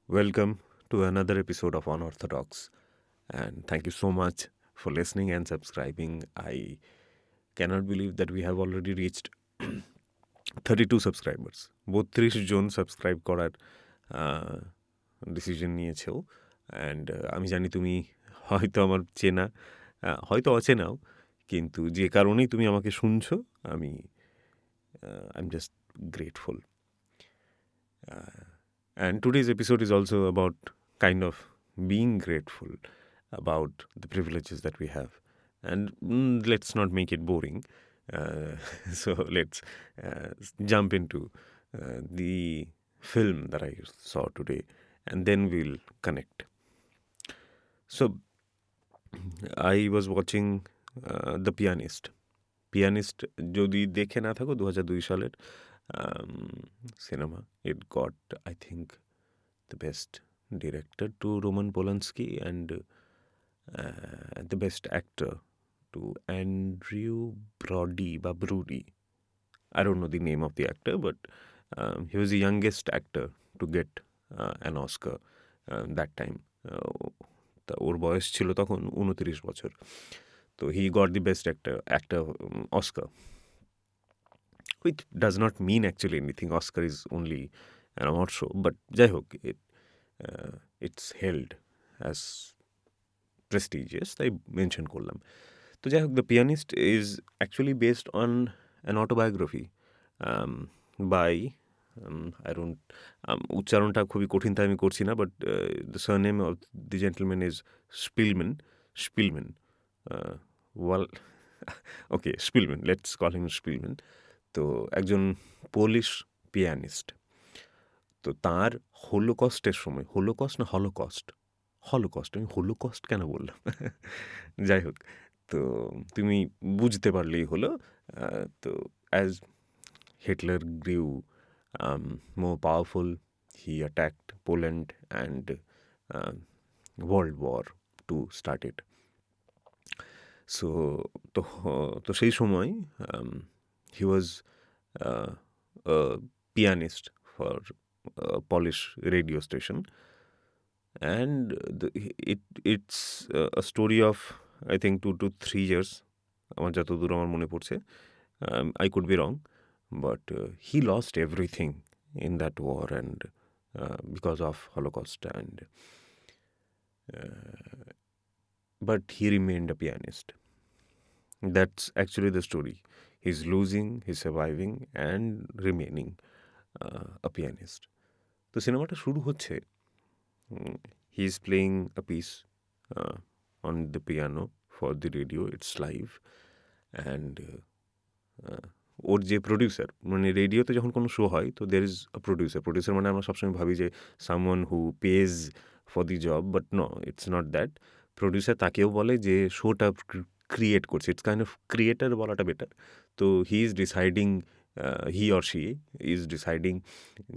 Welcome to another episode of Anartha Talks, and thank you so much for listening and subscribing. I cannot believe that we have already reached 32 subscribers. 32 John subscribe করার decision নিয়েছেও, and আমি জানি তুমি হয়তো আমার চেনা, হয়তো অচেনাও, কিন্তু যে কারণেই তুমি আমাকে শুনছো, আমি I am just grateful. And today's episode is also about kind of being grateful about the privileges that we have. And let's not make it boring. So let's jump into the film that I saw today, and then we'll connect. So I was watching The Pianist. Pianist যদি দেখে না থাকো 2002 সালের cinema. It got I think the best director to Roman Polanski and the best actor to Andrew Brody. I don't know the name of the actor, but he was the youngest actor to get an Oscar that time. ওর বয়স ছিল তখন 29 বছর. তো he got the best actor Oscar, which does not mean actually anything. Oscar is only an award show, but যাই হোক, it's held as prestigious, তাই mention করলাম. তো যাই হোক, the pianist is actually based on an autobiography by I don't, উচ্চারণটা খুবই কঠিন তাই আমি করছি না, but the surname of the gentleman is Szpilman okay, Szpilman, let's call him Szpilman. তো একজন পোলিশ পিয়ানিস্ট. তো তার হোলোকস্টের সময়, হোলোকস্ট না হলোকস্ট, আমি হোলোকস্ট কেন বললাম, যাই হোক, তো তুমি বুঝতে পারলেই হলো. তো as Hitler গ্রিউ more powerful, he attacked Poland and World War II started. So তো সেই সময় he was a pianist for a Polish radio station, and it's a story of I think 2 to 3 years. আমার যতদূর আমার মনে পড়ছে, I could be wrong, but he lost everything in that war and because of Holocaust, and but he remained a pianist. That's actually the story. He's losing, he's surviving and remaining a pianist. তো সিনেমাটা শুরু হচ্ছে, he is playing a piece on the piano for the radio. It's live, and ওর যে producer, মানে রেডিওতে যখন কোনো show হয় তো দের ইজ আ প্রডিউসার মানে আমরা সবসময় ভাবি যে someone who pays for the job, but no, it's not that. Producer তাকেও বলে যে শোটা ক্রিয়েট করছে, ইটস কাইন্ড অফ ক্রিয়েটার বলাটা বেটার. তো he is deciding, he or she is deciding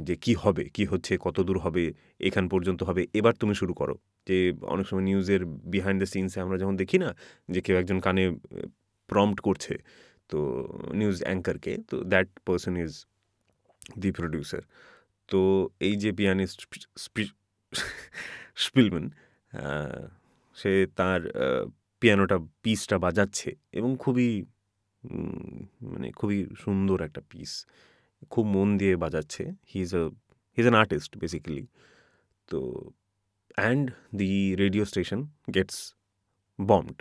যে কি হবে, কি হচ্ছে, কত দূর হবে, এখান পর্যন্ত হবে, এবার তুমি শুরু করো. যে অনেক সময় নিউজের বিহাইন্ড দ্য সিনসে আমরা যখন দেখি না যে কেউ একজন কানে প্রম্পট করছে তো নিউজ অ্যাঙ্কারকে, তো that person is the producer. তো এই যে পিয়ানিস্ট স্পিলম্যান, সে তার পিয়ানোটা পিসটা বাজাচ্ছে এবং খুবই মানে খুবই সুন্দর একটা পিস, খুব মন দিয়ে বাজাচ্ছে. He is an artist basically. তো and the radio station gets bombed,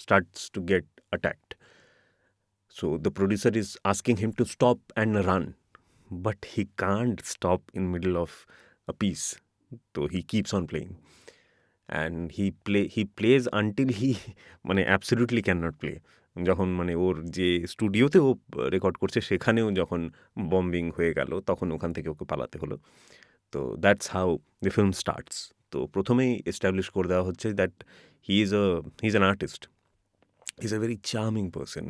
starts to get attacked. So the producer is asking him to stop and run, but he can't stop in middle of a piece. So he keeps on playing, and he plays until he মানে absolutely cannot play. যখন মানে ওর যে স্টুডিওতে ও record করছে সেখানেও যখন bombing হয়ে গেল, তখন ওখান থেকে ওকে পালাতে হলো. তো that's how the film starts. তো প্রথমেই এস্টাবলিশ করে দেওয়া হচ্ছে that he is an artist. He's a very charming person.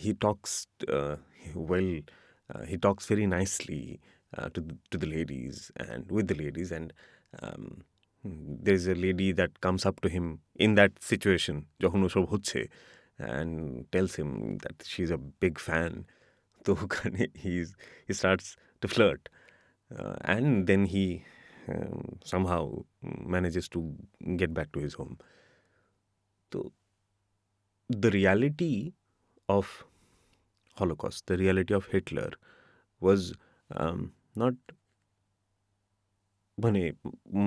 He talks well. He talks very nicely to the ladies and with the ladies. And there's a lady that comes up to him in that situation, যখন ওসব হচ্ছে, and tells him that she's a big fan. তো ওখানে he starts to flirt. and then he somehow manages to get back to his home. So the reality of Holocaust, the reality of Hitler was not মানে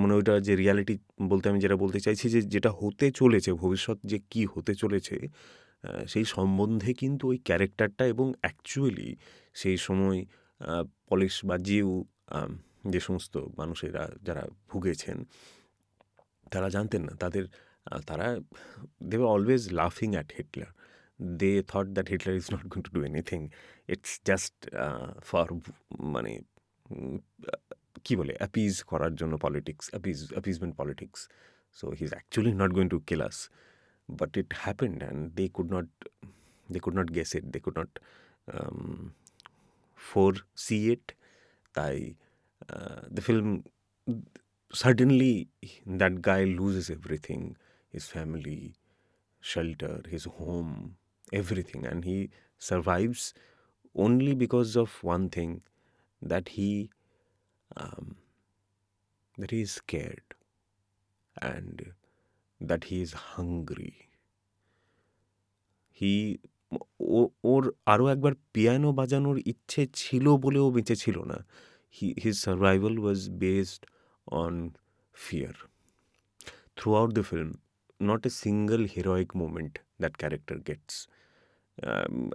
মানে ওইটা যে reality বলতে আমি যেটা বলতে চাইছি যে যেটা হতে চলেছে, ভবিষ্যৎ যে কি হতে চলেছে সেই সম্বন্ধে কিন্তু ওই ক্যারেক্টারটা এবং অ্যাকচুয়ালি সেই সময় পলিশ বা জিউ যে সমস্ত মানুষেরা যারা ভুগেছেন তারা জানতেন না। তারা দে ওয়ার অলওয়েজ লাফিং at Hitler. They thought that Hitler is not going to do anything, it's just for মানে কি বলে অ্যাপিজ করার জন্য politics, appeasement politics. So he is actually not going to kill us, but it happened and they could not guess it, they could not foresee it. তাই the film, suddenly that guy loses everything, his family, shelter, his home, everything, and he survives only because of one thing, that he is scared and that he is hungry. ওর আরও একবার piano বাজানোর ইচ্ছে ছিল বলেও বেঁচে ছিল না। His survival was based on fear. Throughout the film, not a single heroic moment that character gets.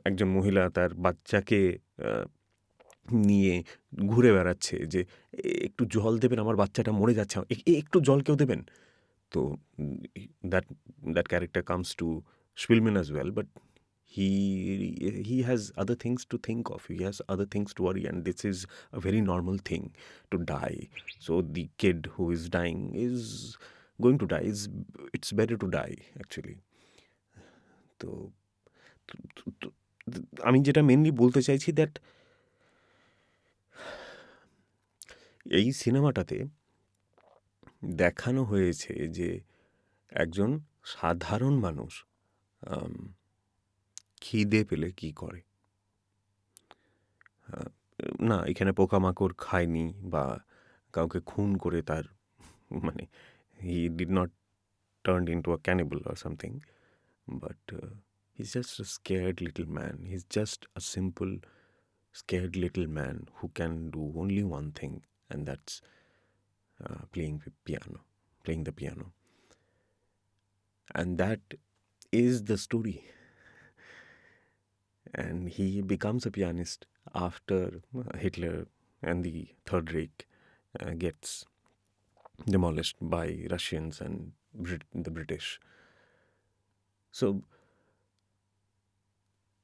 একজন মহিলা তার বাচ্চাকে নিয়ে ঘুরে বেড়াচ্ছে যে একটু জল দেবেন, আমার বাচ্চাটা মরে যাচ্ছে, একটু জল কেউ দেবেন। তো that character comes to Spielman as well, but he has other things to think of, he has other things to worry, and this is a very normal thing to die. So the kid who is dying is going to die, it's better to die actually. তো আমি যেটা mainly বলতে চাইছি that এই সিনেমাটাতে দেখানো হয়েছে যে একজন সাধারণ মানুষ খিদে পেলে কি করে। না, এখানে পোকামাকড় খায়নি বা কাউকে খুন করে তার মানে he did not turned into a cannibal or something, but he's just a scared little man. He's just a simple scared little man who can do only one thing, and that's playing the piano. And that is the story. And he becomes a pianist after Hitler and the Third Reich gets demolished by Russians and the British. So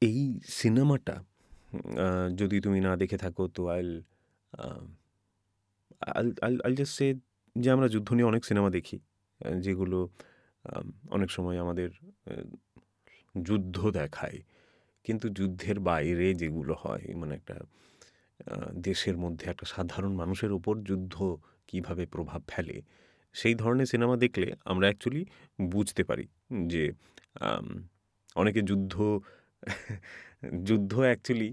এই সিনেমাটা যদি তুমি না দেখে থাকো তো I'll just say যে আমরা যুদ্ধ নিয়ে অনেক সিনেমা দেখি যেগুলো অনেক সময় আমাদের যুদ্ধ দেখায়, কিন্তু যুদ্ধের বাইরে যেগুলো হয় মানে একটা দেশের মধ্যে একটা সাধারণ মানুষের ওপর যুদ্ধ কিভাবে প্রভাব ফেলে, সেই ধরনের সিনেমা দেখলে আমরা অ্যাকচুয়ালি বুঝতে পারি যে অনেকে যুদ্ধ অ্যাকচুয়ালি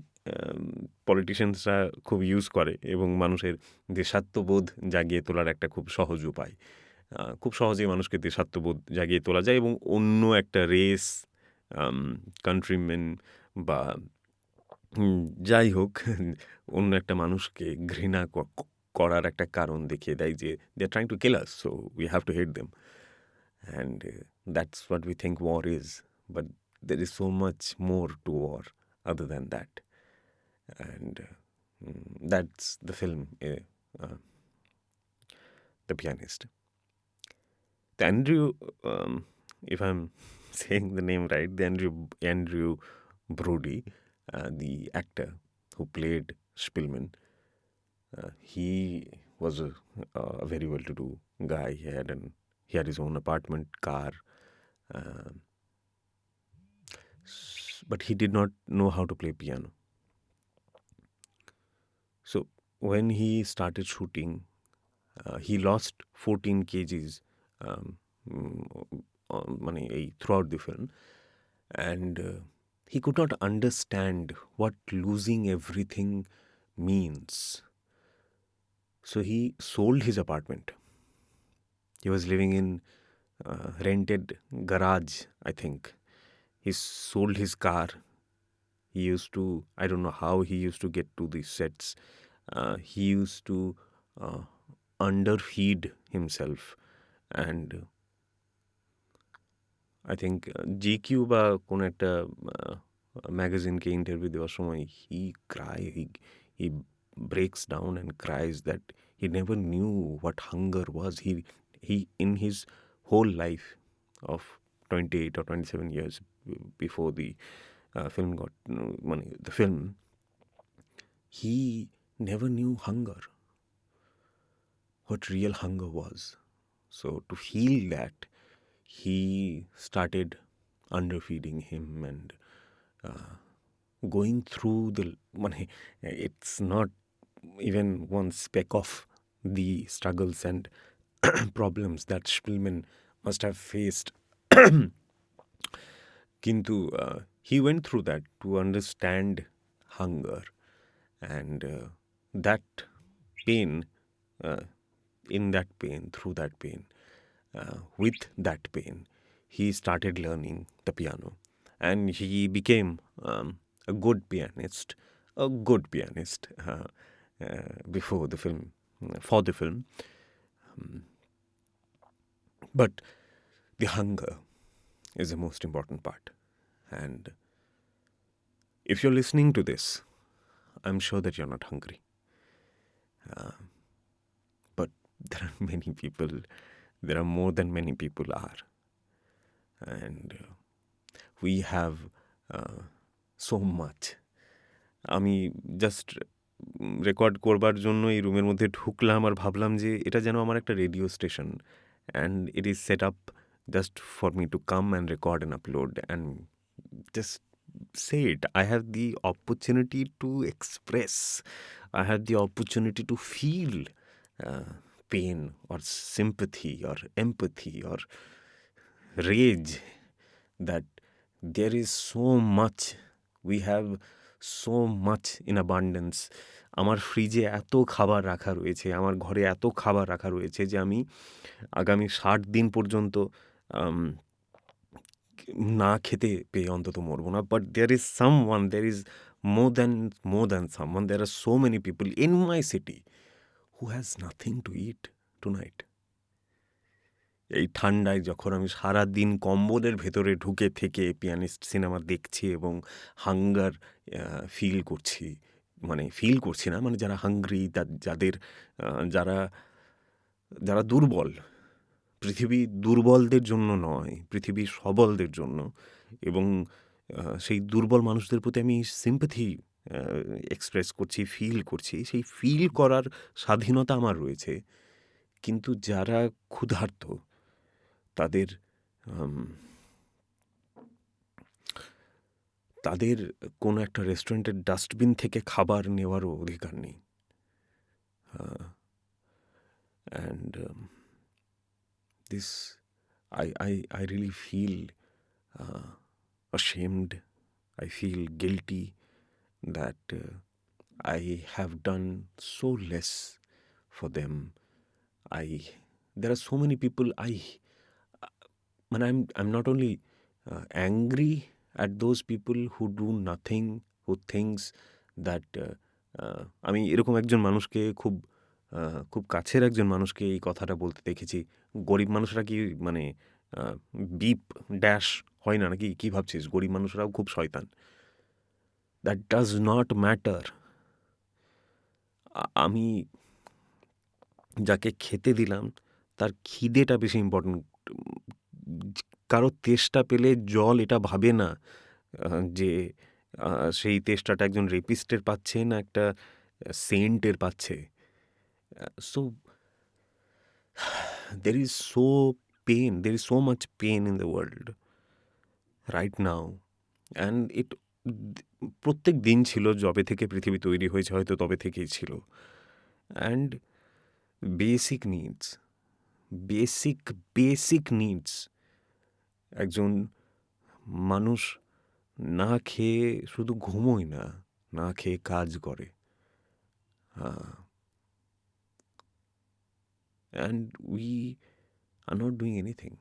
পলিটিশিয়ানসরা খুব ইউজ করে এবং মানুষের দেশাত্মবোধ জাগিয়ে তোলার একটা খুব সহজ উপায়। খুব সহজেই মানুষকে দেশাত্মবোধ জাগিয়ে তোলা যায় এবং অন্য একটা রেস, কান্ট্রিমেন বা যাই হোক অন্য একটা মানুষকে ঘৃণা করার একটা কারণ দেখিয়ে দেয় যে they are trying to kill us, so we have to hate them, and that's what we think war is, but there is so much more to war other than that, and that's the film, The Pianist. The Andrew, if I'm saying the name right, the Andrew Brody, the actor who played Spielman, he was a very well-to-do guy. He had his own apartment, car, but he did not know how to play piano. So when he started shooting, he lost 14 kgs throughout the film, and he could not understand what losing everything means. So he sold his apartment. He was living in rented garage, I think. He sold his car. He used to, I don't know how he used to get to these sets. He used to uh, underfeed himself. And I think GQ বা কোন একটা ম্যাগাজিনকে interview দেওয়ার সময় he breaks down and cries that he never knew what hunger was. He in his whole life of 28 or 27 years before the film got the film, he never knew hunger, what real hunger was. So to feel that, he started underfeeding him and going through it's not even one speck of the struggles and problems that Spielman must have faced. Kintu he went through that to understand hunger, and that pain, in that pain, through that pain, with that pain, he started learning the piano, and he became a good pianist, before the film, for the film. But the hunger is the most important part. And if you're listening to this, I'm sure that you're not hungry. But there are many people, there are more than many people are. And we have so much. আমি just record করবার জন্য এই রুমের মধ্যে ঢুকলাম আর ভাবলাম যে এটা যেন আমার একটা radio station, and it is set up just for me to come and record and upload and just say it. I have the opportunity to express. I have the opportunity to feel pain or sympathy or empathy or rage, that there is so much. We have so much in abundance. আমার ফ্রিজে এত খাবার রাখা রয়েছে, আমার ঘরে এত খাবার রাখা রয়েছে যে আমি আগামী 60 দিন পর্যন্ত না খেতে পেয়ে অন্তত মরবো না। But there is someone, there is more than someone, there are so many people in my city who has nothing to eat tonight. এই ঠান্ডায় যখন আমি সারাদিন কম্বলের ভেতরে ঢুকে থেকে পিয়ানিস্ট সিনেমা দেখছি এবং হাঙ্গার ফিল করছি, ফিল করছি না, যারা হাংরি, যাদের যারা যারা দুর্বল, পৃথিবী দুর্বলদের জন্য নয়, পৃথিবী সবলদের জন্য, এবং সেই দুর্বল মানুষদের প্রতি আমি সিম্প্যাথি এক্সপ্রেস করছি, ফিল করছি। সেই ফিল করার স্বাধীনতা আমার রয়েছে, কিন্তু যারা ক্ষুধার্ত তাদের তাদের কোনো একটা রেস্টুরেন্টের ডাস্টবিন থেকে খাবার নেওয়ারও অধিকার নেই। And this I really feel ashamed. I feel guilty that I have done so less for them. There are so many people. I'm not only angry at those people who do nothing, who thinks that আমি এরকম একজন মানুষকে খুব কাছের একজন মানুষকে এই কথাটা বলতে দেখেছি, গরিব মানুষরা কি বিপ ড্যাশ হয় না নাকি, কী ভাবছিস, গরিব মানুষরাও খুব শয়তান। That does not matter. আমি যাকে খেতে দিলাম তার খিদেটা বেশি ইম্পর্টেন্ট। কারো তেষ্টা পেলে জল এটা ভাবে না যে সেই তেষ্টাটা একজন রেপিস্টের পাচ্ছে না একটা সেন্টের পাচ্ছে। So there is so much pain in the world right now, and প্রত্যেক দিন ছিল, যবে থেকে পৃথিবী তৈরি হয়েছে হয়তো তবে থেকেই ছিল। অ্যান্ড বেসিক নিডস, একজন মানুষ না খেয়ে শুধু ঘুমোয় না, না খেয়ে কাজ করে। and we are not doing anything,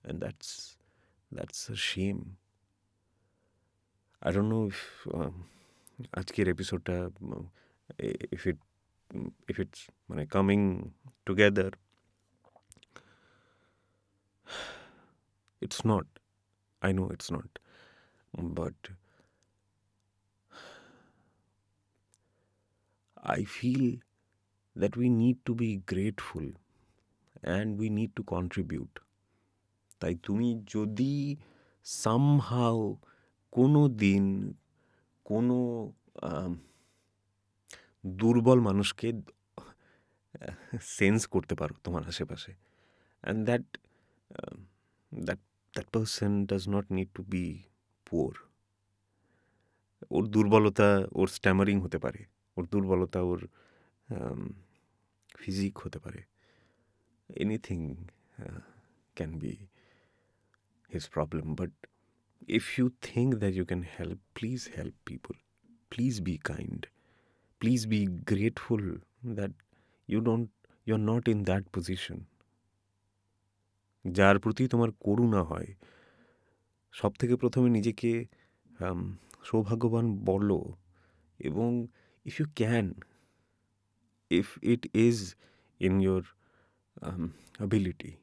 and that's a shame. I don't know if আজকের এপিসোডটা if it if it's মানে coming together, it's not. I know it's not, but I feel that we need to be grateful and we need to contribute. তাই তুমি যদি somehow কোনো দিন কোনো দুর্বল মানুষকে সেন্স করতে পারো তোমার আশেপাশে, and that person does not need to be poor. ওর দুর্বলতা ওর স্ট্যামারিং হতে পারে, ওর দুর্বলতা ওর ফিজিক হতে পারে, anything can be his problem. But if you think that you can help, please help people. Please be kind. Please be grateful that you're not in that position. যার প্রতি তোমার করুণা হয়, সব থেকে প্রথমে নিজেকে সৌভাগ্যবান বলো, এবং if you can, if it is in your ability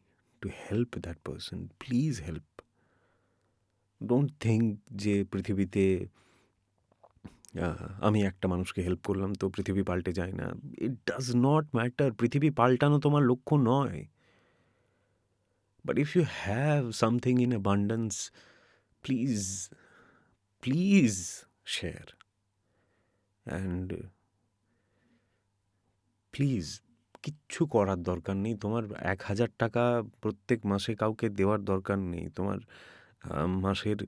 to help that person, please help. Don't think যে পৃথিবীতে আমি একটা মানুষকে হেল্প করলাম তো পৃথিবী পাল্টে যায় না. It does not matter. পৃথিবী পাল্টানো তোমার লক্ষ্য নয়. But if you have something in abundance, please share. And please কিচ্ছু করার দরকার নেই. তোমার 1,000 টাকা প্রত্যেক মাসে কাউকে দেওয়ার দরকার নেই. তোমার মাসের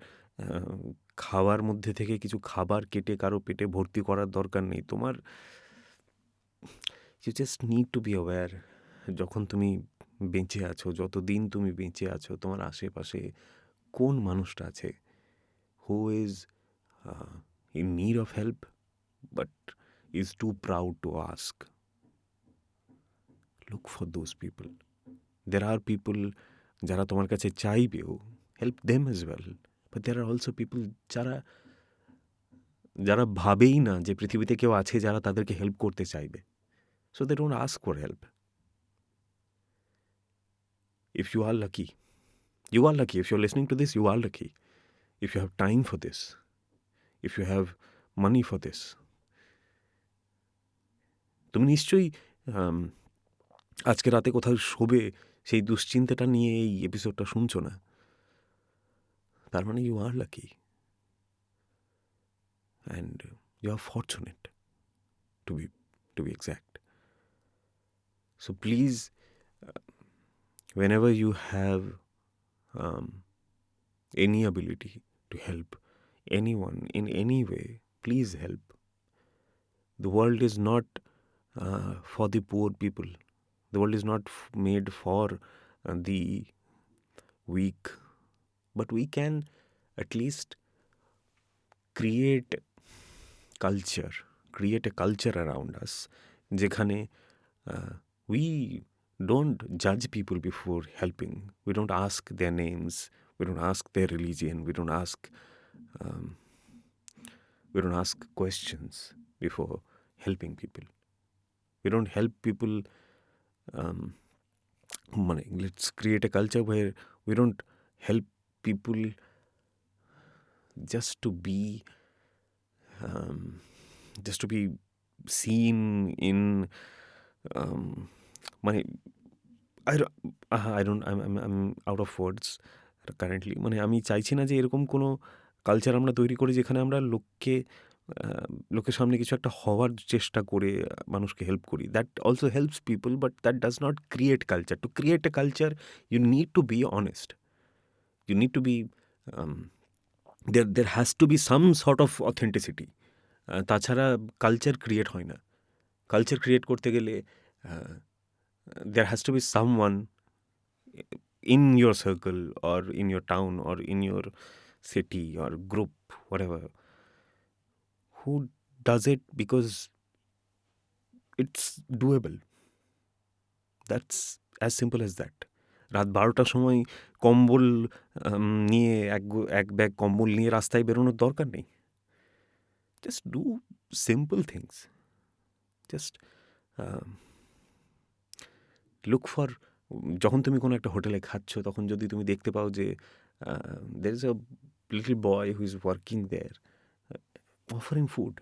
খাওয়ার মধ্যে থেকে কিছু খাবার কেটে কারো পেটে ভর্তি করার দরকার নেই. তোমার you just need to be aware, যখন তুমি বেঁচে আছো, যতদিন তুমি বেঁচে আছো, তোমার আশেপাশে কোন মানুষটা আছে who is in need of help but is too proud to ask. Look for those people. There are people যারা তোমার কাছে চাইবেও, help them as well. But there are also people যারা ভাবেই না যে পৃথিবীতে কেউ আছে যারা তাদেরকে হেল্প করতে চাইবে. So they don't ask for help. If you are lucky. You are lucky. If you're listening to this, you are lucky. If you have time for this. If you have money for this. তুমি নিশ্চয়ই আজকে রাতে কোথাও শোবে সেই দুশ্চিন্তাটা নিয়ে এই এপিসোডটা শুনছো না. তার মানে you are lucky and you are fortunate to be exact. So please, whenever you have any ability to help anyone in any way, please help. The world is not for the poor people. The world is not made for the weak. But we can at least create a culture around us যেখানে we don't judge people before helping. We don't ask their names. We don't ask their religion. We don't ask questions before helping people. We don't help people. Let's create a culture where we don't help people just to be seen in I'm out of words currently. আমি চাইছি না যে এরকম কোনো culture আমরা তৈরি করি যেখানে আমরা লোকের সামনে কিছু একটা হওয়ার চেষ্টা করে মানুষকে হেল্প করি. That also helps people, but that does not create culture. To create a culture you need to be honest. You need to be there has to be some sort of authenticity. তাছাড়া culture create হয় না. Culture create করতে গেলে there has to be someone in your circle or in your town or in your city or group, whatever, who does it because it's doable. That's as simple as that. রাত 12টার সময় কম্বল নিয়ে এক bag কম্বল নিয়ে রাস্তায় বেরোনোর দরকার নেই। Just do simple things. Just look for, যখন তুমি কোনো একটা হোটেলে খাচ্ছ, তখন যদি তুমি দেখতে পাও যে there is a little boy who is working there, offering food.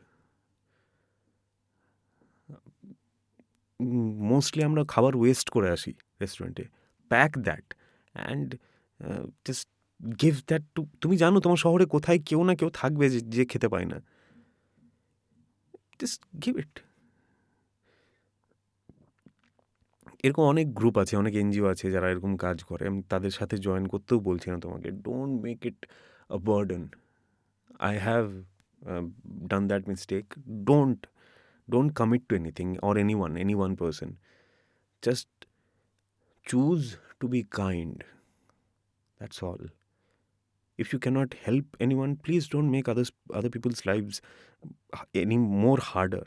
Mostly আমরা খাবার ওয়েস্ট করে আসি রেস্টুরেন্টে। Pack that and just give that to, তুমি জানো তোমার শহরে কোথায় কেউ না কেউ থাকবে যে খেতে পায় না। Just give it. এরকম অনেক গ্রুপ আছে, অনেক এনজিও আছে যারা এরকম কাজ করে। আমি তাদের সাথে জয়েন করতেও বলছি না তোমাকে। Don't make it a burden. I have done that mistake. Don't commit to anything or any one person. Just choose to be kind. That's all. If you cannot help anyone, please don't make other people's lives any more harder.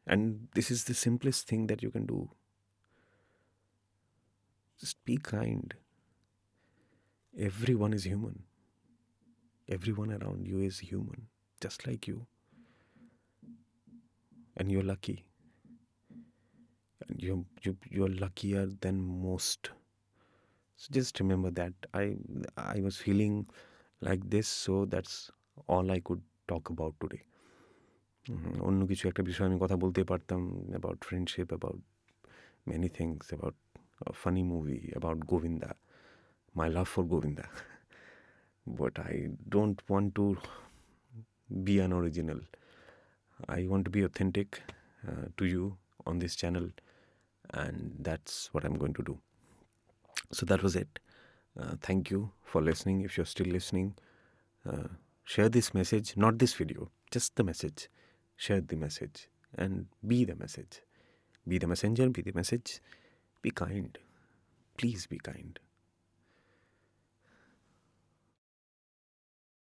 And this is the simplest thing that you can do. Just be kind. Everyone is human. Everyone around you is human, just like you. And you're lucky. And you're luckier than most. So just remember that. I was feeling like this, so that's all I could talk about today. অন্য কিছু একটা বিষয় আমি কথা বলতে পারতাম, about friendship, about many things, about a funny movie, about Govinda, my love for Govinda. But I don't want to be unoriginal. I want to be authentic to you on this channel, and that's what I'm going to do. So that was it. Thank you for listening. If you're still listening, share this message, not this video, just the message. Share the message and be the message. Be the messenger, be the message. Be kind. Please be kind.